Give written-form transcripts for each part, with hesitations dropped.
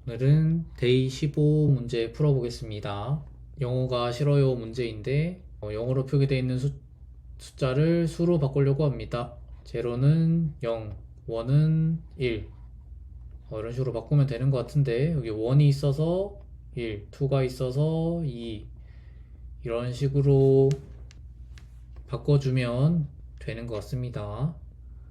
오늘은 데이 15 문제 풀어보겠습니다. 영어가 싫어요 문제인데 영어로 표기되어 있는 숫자를 수로 바꾸려고 합니다. 0는 0, 1은 1 이런 식으로 바꾸면 되는 것 같은데 여기 1이 있어서 1, 2가 있어서 2 이런 식으로 바꿔주면 되는 것 같습니다.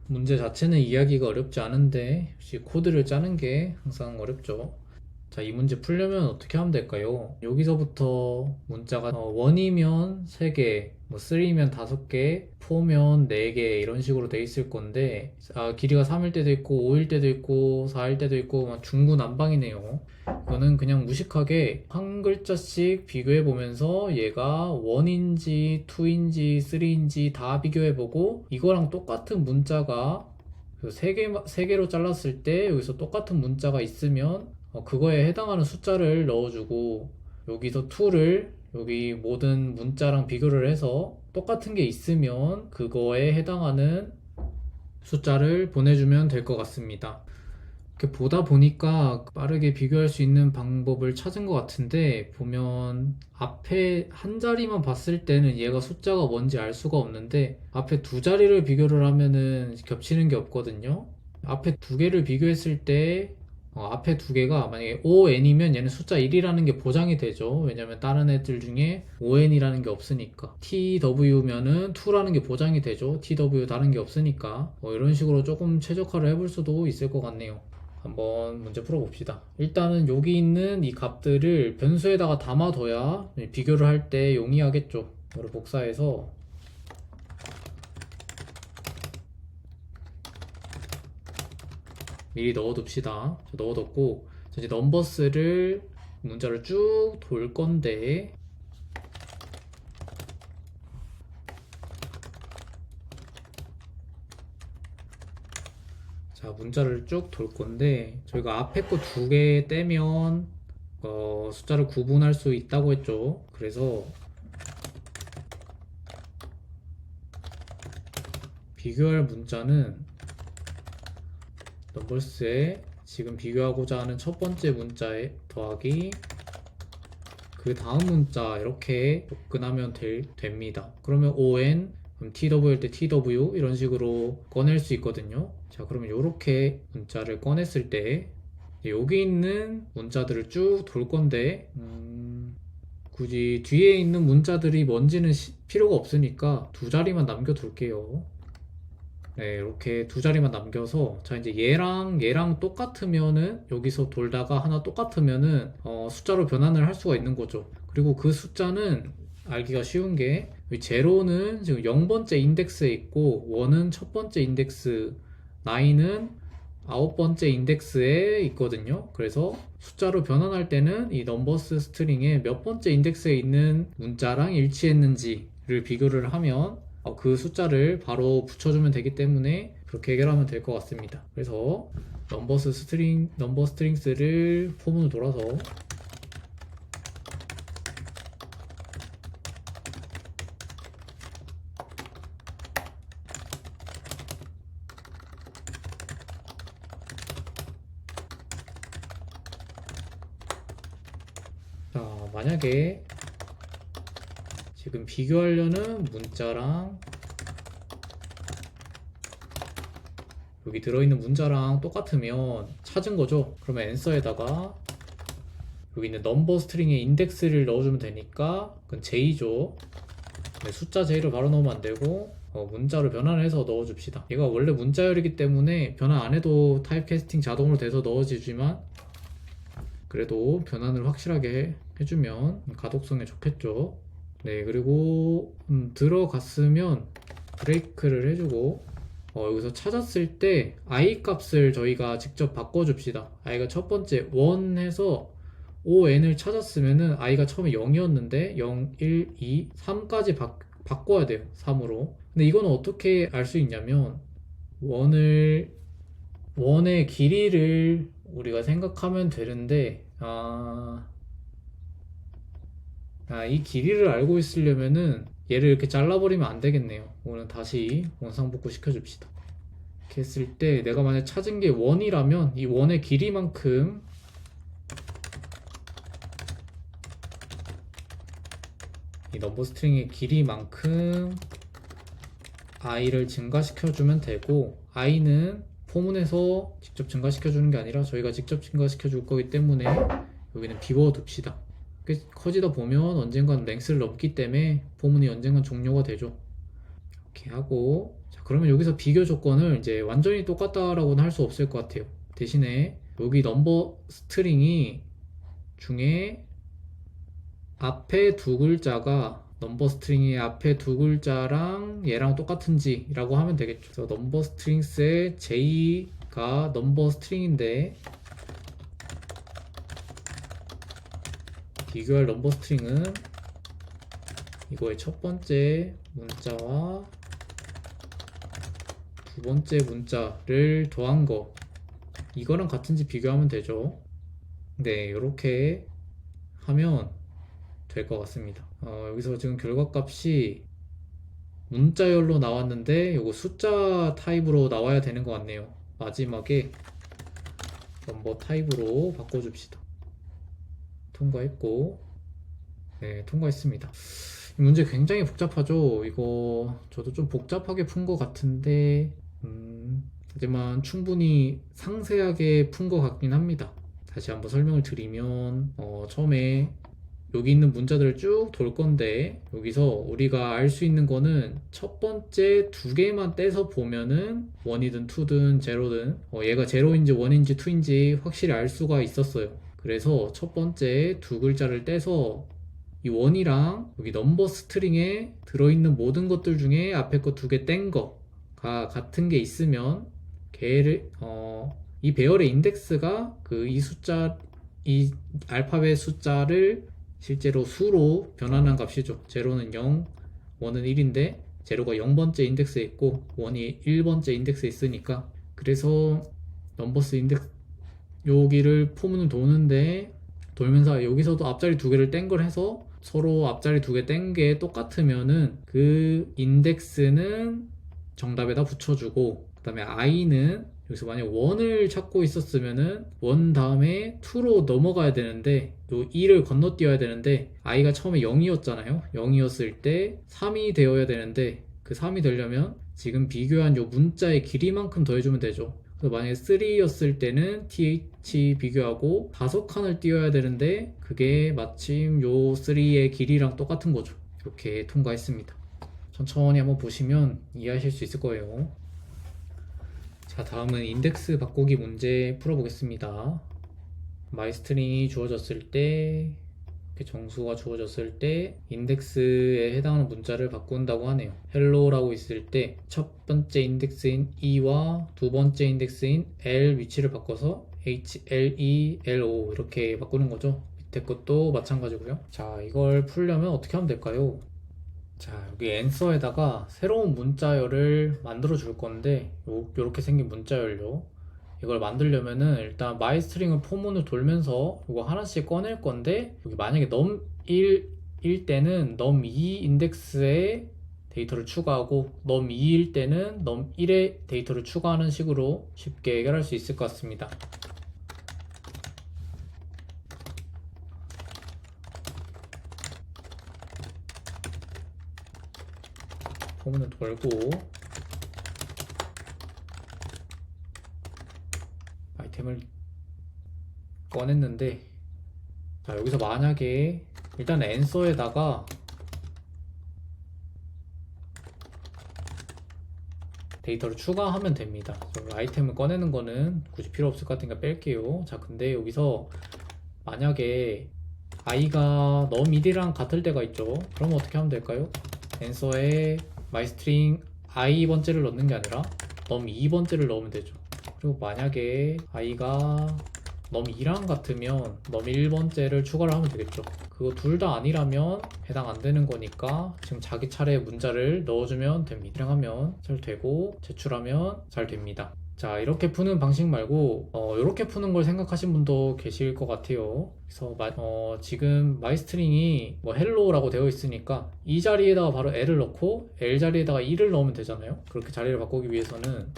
문제 자체는 이해하기가 어렵지 않은데 역시 코드를 짜는 게 항상 어렵죠. 자, 이 문제 풀려면 어떻게 하면 될까요? 여기서부터 문자가 1이면 3개, 3면 5개, 4면 4개 이런 식으로 돼 있을 건데 길이가 3일 때도 있고 5일 때도 있고 4일 때도 있고 막 중구난방이네요. 이거는 그냥 무식하게 한 글자씩 비교해 보면서 얘가 1인지 2인지 3인지 다 비교해 보고 이거랑 똑같은 문자가 3개로 잘랐을 때 여기서 똑같은 문자가 있으면 그거에 해당하는 숫자를 넣어주고 여기서 2를 여기 모든 문자랑 비교를 해서 똑같은 게 있으면 그거에 해당하는 숫자를 보내주면 될 것 같습니다. 이렇게 보다 보니까 빠르게 비교할 수 있는 방법을 찾은 것 같은데 보면 앞에 한 자리만 봤을 때는 얘가 숫자가 뭔지 알 수가 없는데 앞에 두 자리를 비교를 하면은 겹치는 게 없거든요. 앞에 두 개를 비교했을 때 앞에 두 개가 만약에 ON이면 얘는 숫자 1이라는 게 보장이 되죠. 왜냐면 다른 애들 중에 ON이라는 게 없으니까. TW면은 2라는 게 보장이 되죠. TW 다른 게 없으니까. 이런 식으로 조금 최적화를 해볼 수도 있을 것 같네요. 한번 문제 풀어봅시다. 일단은 여기 있는 이 값들을 변수에다가 담아둬야 비교를 할 때 용이하겠죠. 이거를 복사해서 미리 넣어둡시다. 넣어뒀고 이제 넘버스를 문자를 쭉 돌 건데 자 문자를 쭉 돌 건데 저희가 앞에 거 두 개 떼면 숫자를 구분할 수 있다고 했죠. 그래서 비교할 문자는 넘버스에 지금 비교하고자 하는 첫 번째 문자에 더하기 그 다음 문자 이렇게 접근하면 됩니다. 그러면 ON, 그럼 TW일 때 TW 이런 식으로 꺼낼 수 있거든요. 자, 그러면 이렇게 문자를 꺼냈을 때 여기 있는 문자들을 쭉 돌 건데 굳이 뒤에 있는 문자들이 뭔지는 필요가 없으니까 두 자리만 남겨둘게요. 네, 이렇게 두 자리만 남겨서 자 이제 얘랑 똑같으면은 여기서 돌다가 하나 똑같으면은 숫자로 변환을 할 수가 있는 거죠. 그리고 그 숫자는 알기가 쉬운 게 제로는 지금 0번째 인덱스에 있고 1은 첫 번째 인덱스, 9은 9번째 인덱스에 있거든요. 그래서 숫자로 변환할 때는 이 넘버스 스트링에 몇 번째 인덱스에 있는 문자랑 일치했는지를 비교를 하면 그 숫자를 바로 붙여주면 되기 때문에 그렇게 해결하면 될 것 같습니다. 그래서 넘버 스트링스를 포문을 돌아서 자 만약에 지금 비교하려는 문자랑 여기 들어있는 문자랑 똑같으면 찾은 거죠. 그러면 answer에다가 여기 있는 넘버 스트링에 인덱스를 넣어주면 되니까 그건 J죠. 숫자 J를 바로 넣으면 안 되고 문자로 변환해서 넣어줍시다. 얘가 원래 문자열이기 때문에 변환 안 해도 타입캐스팅 자동으로 돼서 넣어지지만 그래도 변환을 확실하게 해주면 가독성에 좋겠죠. 네, 그리고 들어갔으면 브레이크를 해주고 여기서 찾았을 때 i 값을 저희가 직접 바꿔줍시다. i가 첫 번째 1 해서 on을 찾았으면은 i가 처음에 0이었는데 0, 1, 2, 3까지 바꿔야 돼요. 3으로. 근데 이거는 어떻게 알 수 있냐면 원의 길이를 우리가 생각하면 되는데 이 길이를 알고 있으려면은 얘를 이렇게 잘라버리면 안 되겠네요. 이거는 다시 원상복구 시켜줍시다. 이렇게 했을 때 내가 만약 찾은 게 1이라면 이 원의 길이만큼 이 넘버 스트링의 길이만큼 i를 증가시켜주면 되고, i는 포문에서 직접 증가시켜주는 게 아니라 저희가 직접 증가시켜줄 거기 때문에 여기는 비워둡시다. 커지다 보면 언젠간 랭스를 넘기 때문에 포문이 언젠간 종료가 되죠. 이렇게 하고, 자, 그러면 여기서 비교 조건을 이제 완전히 똑같다라고는 할 수 없을 것 같아요. 대신에 여기 넘버 스트링이 중에 앞에 두 글자가 넘버 스트링의 앞에 두 글자랑 얘랑 똑같은지 라고 하면 되겠죠. 그래서 넘버 스트링스의 J가 넘버 스트링인데 비교할 넘버 스트링은 이거의 첫 번째 문자와 두 번째 문자를 더한 거, 이거랑 같은지 비교하면 되죠. 네, 이렇게 하면 될 것 같습니다. 여기서 지금 결과값이 문자열로 나왔는데 이거 숫자 타입으로 나와야 되는 것 같네요. 마지막에 넘버 타입으로 바꿔줍시다. 통과했고, 네, 통과했습니다. 이 문제 굉장히 복잡하죠. 이거 저도 좀 복잡하게 푼 것 같은데 하지만 충분히 상세하게 푼 것 같긴 합니다. 다시 한번 설명을 드리면 처음에 여기 있는 문자들을 쭉 돌 건데, 여기서 우리가 알 수 있는 거는 첫 번째 두 개만 떼서 보면은 1이든 2든 0든 얘가 0인지 1인지 2인지 확실히 알 수가 있었어요. 그래서 첫 번째 두 글자를 떼서 이 1이랑 여기 넘버 스트링에 들어있는 모든 것들 중에 앞에 거 두 개 뗀 거가 같은 게 있으면 걔를 이 배열의 인덱스가 이 알파벳 숫자를 실제로 수로 변환한 값이죠. 0는 0, 1은 1인데 0가 0번째 인덱스에 있고 1이 1번째 인덱스에 있으니까, 그래서 넘버스 인덱스 여기를 포문을 도는데 돌면서 여기서도 앞자리 두 개를 뗀 걸 해서 서로 앞자리 두 개 뗀 게 똑같으면은 그 인덱스는 정답에다 붙여주고, 그 다음에 i는 여기서 만약 1을 찾고 있었으면은 1 다음에 2로 넘어가야 되는데 요 2를 건너뛰어야 되는데 i가 처음에 0이었잖아요. 0이었을 때 3이 되어야 되는데 그 3이 되려면 지금 비교한 요 문자의 길이만큼 더해주면 되죠. 그래서 만약에 3였을 때는 th 비교하고 5칸을 띄워야 되는데 그게 마침 요 3의 길이랑 똑같은 거죠. 이렇게 통과했습니다. 천천히 한번 보시면 이해하실 수 있을 거예요. 자, 다음은 인덱스 바꾸기 문제 풀어보겠습니다. 마이스트링이 주어졌을 때, 이렇게 정수가 주어졌을 때 인덱스에 해당하는 문자를 바꾼다고 하네요. hello라고 있을 때 첫 번째 인덱스인 e와 두 번째 인덱스인 l 위치를 바꿔서 HLELO 이렇게 바꾸는 거죠. 밑에 것도 마찬가지고요. 자, 이걸 풀려면 어떻게 하면 될까요? 자, 여기 앤서에다가 새로운 문자열을 만들어 줄 건데 요렇게 생긴 문자열요, 이걸 만들려면은 일단 마이스트링을 포문을 돌면서 이거 하나씩 꺼낼 건데, 여기 만약에 num1일 때는 num2 인덱스에 데이터를 추가하고 num2일 때는 num1에 데이터를 추가하는 식으로 쉽게 해결할 수 있을 것 같습니다. 포문을 돌고 아이템을 꺼냈는데, 자, 여기서 만약에 일단 앤서에다가 데이터를 추가하면 됩니다. 아이템을 꺼내는 거는 굳이 필요 없을 것 같으니까 뺄게요. 자, 근데 여기서 만약에 i가 num1이랑 같을 때가 있죠. 그럼 어떻게 하면 될까요? 앤서에 마이스트링 i번째를 넣는 게 아니라 num2번째를 넣으면 되죠. 그리고 만약에 i가 num2랑 같으면 num1번째를 추가를 하면 되겠죠. 그거 둘 다 아니라면 해당 안 되는 거니까 지금 자기 차례에 문자를 넣어주면 됩니다. 실행하면 잘 되고 제출하면 잘 됩니다. 자, 이렇게 푸는 방식 말고 이렇게 푸는 걸 생각하신 분도 계실 것 같아요. 그래서 지금 마이스트링이 뭐 hello라고 되어 있으니까 이 자리에다가 바로 l을 넣고 l 자리에다가 2를 넣으면 되잖아요. 그렇게 자리를 바꾸기 위해서는,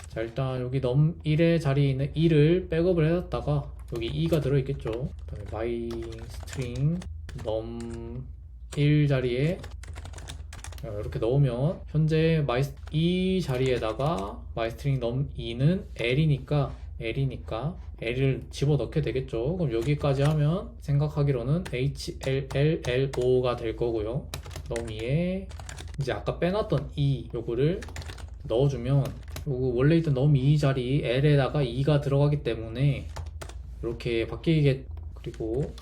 자, 일단 여기 num1의 자리에 있는 2를 백업을 해놨다가 여기 2가 들어있겠죠. 그 다음에 마이스트링 num 1 자리에 이렇게 넣으면 현재 이 자리에다가 myString num2는 L이니까 L을 집어넣게 되겠죠. 그럼 여기까지 하면 생각하기로는 HLLLO가 될 거고요. num2에 이제 아까 빼놨던 요거를 넣어주면 요거 원래 있던 num2 자리 L에다가 2가 들어가기 때문에 이렇게 바뀌게, 그리고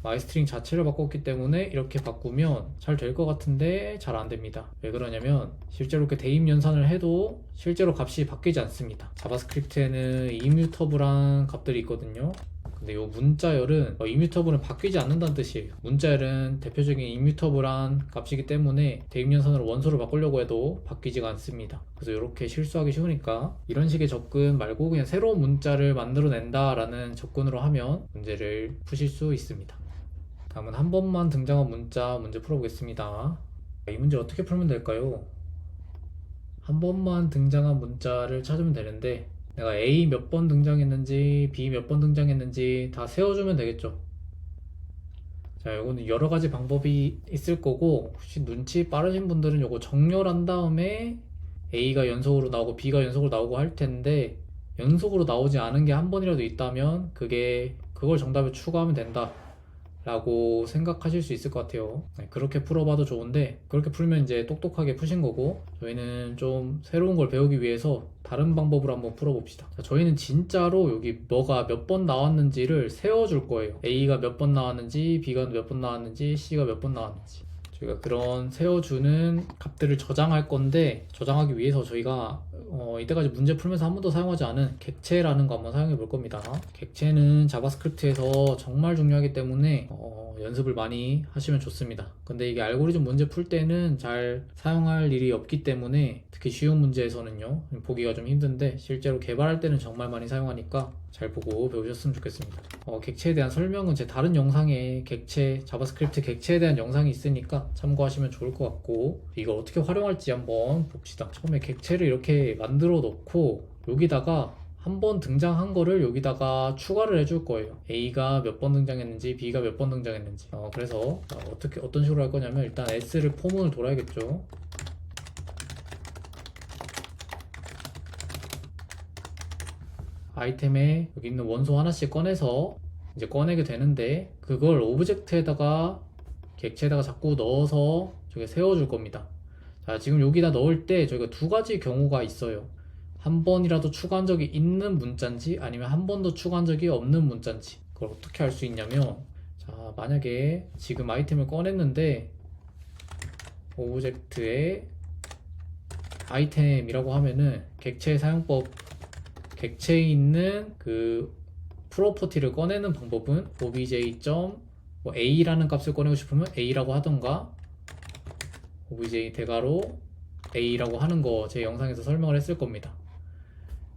마이스트링 자체를 바꿨기 때문에 이렇게 바꾸면 잘 될 것 같은데 잘 안됩니다. 왜 그러냐면 실제로 이렇게 대입 연산을 해도 실제로 값이 바뀌지 않습니다. 자바스크립트에는 이뮤터블한 값들이 있거든요. 근데 이 문자열은 이뮤터블은 바뀌지 않는다는 뜻이에요. 문자열은 대표적인 이뮤터블한 값이기 때문에 대입 연산으로 원소를 바꾸려고 해도 바뀌지가 않습니다. 그래서 이렇게 실수하기 쉬우니까 이런 식의 접근 말고 그냥 새로운 문자를 만들어낸다 라는 접근으로 하면 문제를 푸실 수 있습니다. 다음은 한 번만 등장한 문제 풀어보겠습니다. 이 문제 어떻게 풀면 될까요? 한 번만 등장한 문자를 찾으면 되는데 내가 A 몇 번 등장했는지 B 몇 번 등장했는지 다 세워주면 되겠죠. 자, 이거는 여러 가지 방법이 있을 거고 혹시 눈치 빠르신 분들은 이거 정렬한 다음에 A가 연속으로 나오고 B가 연속으로 나오고 할 텐데 연속으로 나오지 않은 게 한 번이라도 있다면 그걸 정답에 추가하면 된다 라고 생각하실 수 있을 것 같아요. 그렇게 풀어봐도 좋은데 그렇게 풀면 이제 똑똑하게 푸신 거고, 저희는 좀 새로운 걸 배우기 위해서 다른 방법으로 한번 풀어봅시다. 자, 저희는 진짜로 여기 뭐가 몇 번 나왔는지를 세워줄 거예요. A가 몇 번 나왔는지, B가 몇 번 나왔는지, C가 몇 번 나왔는지. 저희가 그런 세워주는 값들을 저장할 건데, 저장하기 위해서 저희가 이때까지 문제 풀면서 한 번도 사용하지 않은 객체라는 거 한번 사용해 볼 겁니다. 객체는 자바스크립트에서 정말 중요하기 때문에 연습을 많이 하시면 좋습니다. 근데 이게 알고리즘 문제 풀 때는 잘 사용할 일이 없기 때문에 특히 쉬운 문제에서는요 보기가 좀 힘든데 실제로 개발할 때는 정말 많이 사용하니까 잘 보고 배우셨으면 좋겠습니다. 객체에 대한 설명은 제 다른 영상에 자바스크립트 객체에 대한 영상이 있으니까 참고하시면 좋을 것 같고, 이걸 어떻게 활용할지 한번 봅시다. 처음에 객체를 이렇게 만들어 놓고 여기다가 한 번 등장한 거를 여기다가 추가를 해줄 거예요. A가 몇 번 등장했는지 B가 몇 번 등장했는지. 그래서 어떤 식으로 할 거냐면 일단 S를 포문을 돌아야겠죠. 아이템에 여기 있는 원소 하나씩 꺼내서 이제 꺼내게 되는데 그걸 오브젝트에다가 객체에다가 자꾸 넣어서 저기 세워줄 겁니다. 자, 지금 여기다 넣을 때 저희가 두 가지 경우가 있어요. 한 번이라도 추가한 적이 있는 문자인지 아니면 한 번도 추가한 적이 없는 문자인지. 그걸 어떻게 할 수 있냐면, 자, 만약에 지금 아이템을 꺼냈는데 오브젝트에 아이템이라고 하면은 객체 사용법, 객체에 있는 그 프로퍼티를 꺼내는 방법은 obj.a라는 값을 꺼내고 싶으면 a라고 하던가 obj 대괄호 a라고 하는 거 제 영상에서 설명을 했을 겁니다.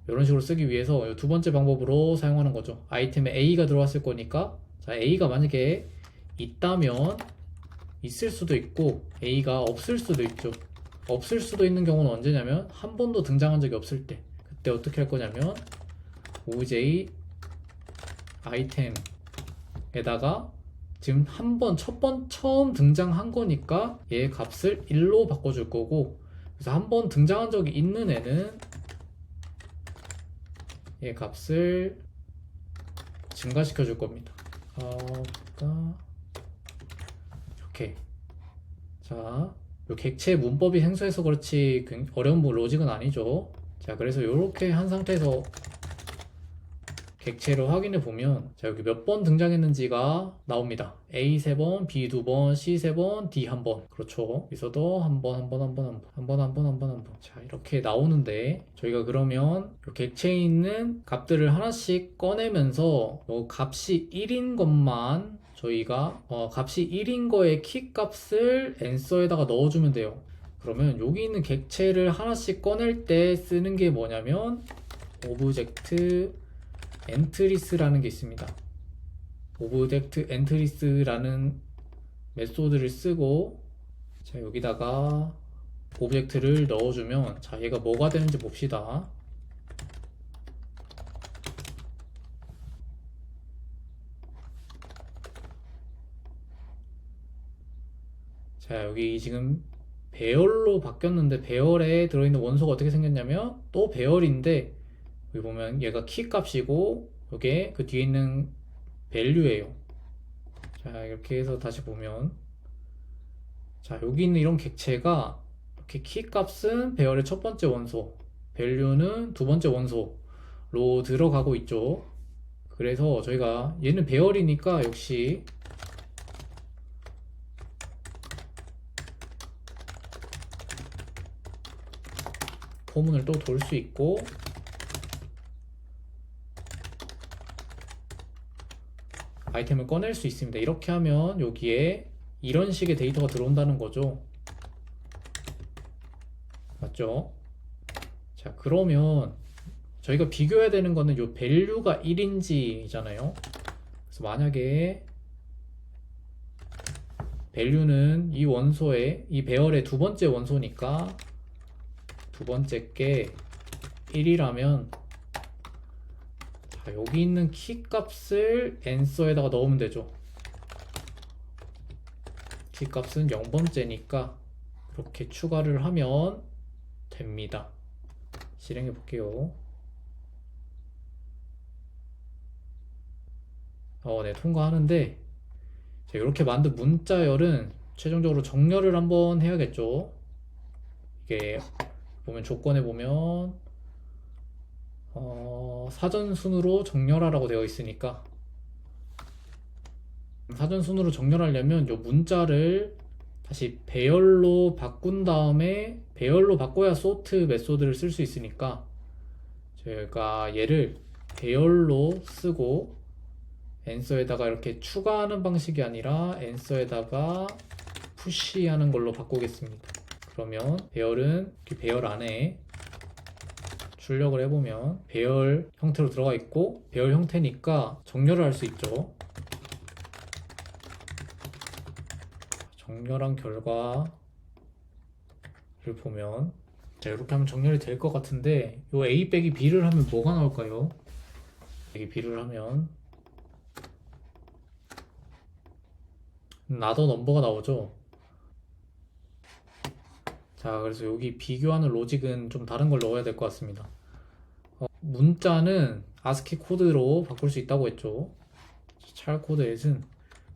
이런 식으로 쓰기 위해서 두 번째 방법으로 사용하는 거죠. 아이템에 a가 들어왔을 거니까, 자, a가 만약에 있다면 있을 수도 있고 a가 없을 수도 있죠. 없을 수도 있는 경우는 언제냐면 한 번도 등장한 적이 없을 때. 그때 어떻게 할 거냐면 obj 아이템에다가 지금 처음 등장한 거니까 얘 값을 1로 바꿔줄 거고, 그래서 한 번 등장한 적이 있는 애는 얘 값을 증가시켜 줄 겁니다. 이렇게. 자, 요 객체 문법이 생소해서 그렇지 어려운 로직은 아니죠. 자, 그래서 이렇게 한 상태에서 객체를 확인해 보면, 자, 여기 몇 번 등장했는지가 나옵니다. A 3번, B 2번, C 3번, D 1번. 그렇죠. 여기서도 한 번. 자, 이렇게 나오는데 저희가 그러면 이 객체에 있는 값들을 하나씩 꺼내면서 값이 1인 것만 저희가 값이 1인 거의 키 값을 answer에다가 넣어주면 돼요. 그러면 여기 있는 객체를 하나씩 꺼낼 때 쓰는 게 뭐냐면 오브젝트 엔트리스라는 게 있습니다. 오브젝트 엔트리스라는 메소드를 쓰고, 자, 여기다가 오브젝트를 넣어주면, 자, 얘가 뭐가 되는지 봅시다. 자, 여기 지금 배열로 바뀌었는데 배열에 들어있는 원소가 어떻게 생겼냐면 또 배열인데 여기 보면 얘가 키 값이고 이게 그 뒤에 있는 밸류예요. 자, 이렇게 해서 다시 보면 자, 여기 있는 이런 객체가 이렇게 키 값은 배열의 첫 번째 원소, 밸류는 두 번째 원소로 들어가고 있죠. 그래서 저희가 얘는 배열이니까 역시 포문을 또 돌 수 있고 아이템을 꺼낼 수 있습니다. 이렇게 하면 여기에 이런 식의 데이터가 들어온다는 거죠. 맞죠? 자, 그러면 저희가 비교해야 되는 거는 요 밸류가 1인지잖아요. 그래서 만약에 밸류는 이 원소의 이 배열의 두 번째 원소니까 두 번째 게 1이라면 자, 여기 있는 키 값을 answer에다가 넣으면 되죠. 키 값은 0번째니까 이렇게 추가를 하면 됩니다. 실행해 볼게요. 네, 통과하는데 자, 이렇게 만든 문자열은 최종적으로 정렬을 한번 해야겠죠. 이게 보면 조건에 보면 사전순으로 정렬하라고 되어 있으니까 사전순으로 정렬하려면 이 문자를 다시 배열로 바꾼 다음에 배열로 바꿔야 sort 메소드를 쓸 수 있으니까 제가 얘를 배열로 쓰고 answer에다가 이렇게 추가하는 방식이 아니라 answer에다가 push하는 걸로 바꾸겠습니다. 그러면 배열은 배열 안에 출력을 해보면 배열 형태로 들어가 있고 배열 형태니까 정렬을 할 수 있죠. 정렬한 결과를 보면 자, 이렇게 하면 정렬이 될 것 같은데 요 A 빼기 B를 하면 뭐가 나올까요? 빼기 B를 하면 나더 넘버가 나오죠. 자, 그래서 여기 비교하는 로직은 좀 다른 걸 넣어야 될 것 같습니다. 문자는 ASCII 코드로 바꿀 수 있다고 했죠. 찰 코드에는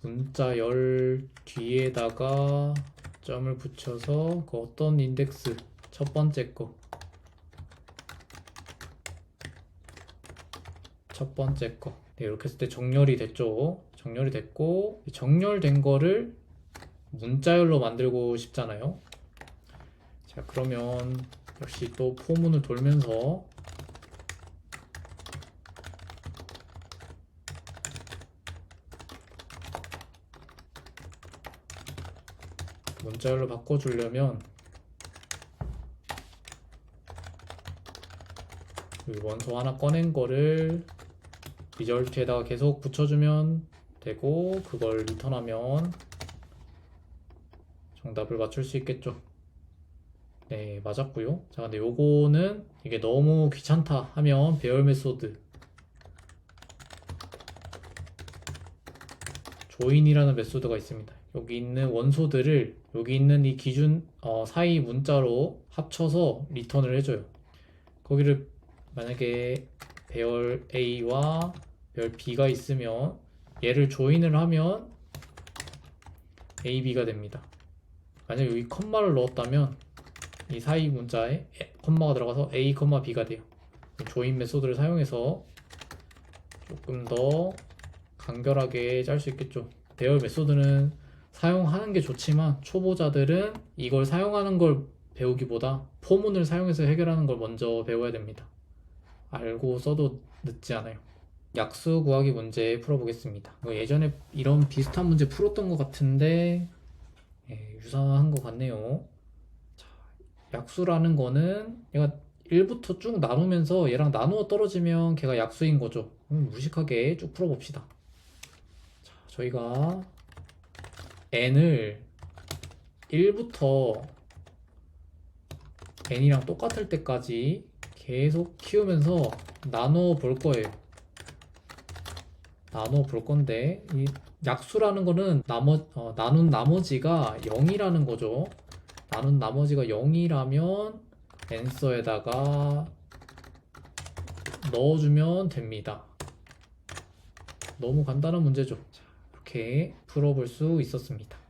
문자 열 뒤에다가 점을 붙여서 그 어떤 인덱스 첫 번째 거 네, 이렇게 했을 때 정렬이 됐죠. 정렬이 됐고 정렬된 거를 문자열로 만들고 싶잖아요. 자, 그러면 역시 또 포문을 돌면서 문자열로 바꿔주려면 여기 원소 하나 꺼낸 거를 리절트에다가 계속 붙여주면 되고 그걸 리턴하면 정답을 맞출 수 있겠죠. 네, 맞았고요. 자, 근데 요거는 이게 너무 귀찮다 하면 배열 메소드 조인이라는 메소드가 있습니다. 여기 있는 원소들을 여기 있는 이 기준 사이 문자로 합쳐서 리턴을 해줘요. 거기를 만약에 배열 A와 배열 B가 있으면 얘를 조인을 하면 A, B가 됩니다. 만약에 여기 컴마를 넣었다면 이 사이 문자에 컴마가 들어가서 A, B가 돼요. 조인 메소드를 사용해서 조금 더 간결하게 짤 수 있겠죠. 배열 메소드는 사용하는 게 좋지만 초보자들은 이걸 사용하는 걸 배우기보다 포문을 사용해서 해결하는 걸 먼저 배워야 됩니다. 알고 써도 늦지 않아요. 약수 구하기 문제 풀어보겠습니다. 예전에 이런 비슷한 문제 풀었던 것 같은데 유사한 것 같네요. 자, 약수라는 거는 얘가 1부터 쭉 나누면서 얘랑 나누어 떨어지면 걔가 약수인 거죠. 무식하게 쭉 풀어봅시다. 자, 저희가 n을 1부터 n이랑 똑같을 때까지 계속 키우면서 나누어 볼 거예요. 나눠 볼 건데, 이 약수라는 거는 나눈 나머지가 0이라는 거죠. 나눈 나머지가 0이라면 앤서에다가 넣어주면 됩니다. 너무 간단한 문제죠. 자, 이렇게 풀어볼 수 있었습니다.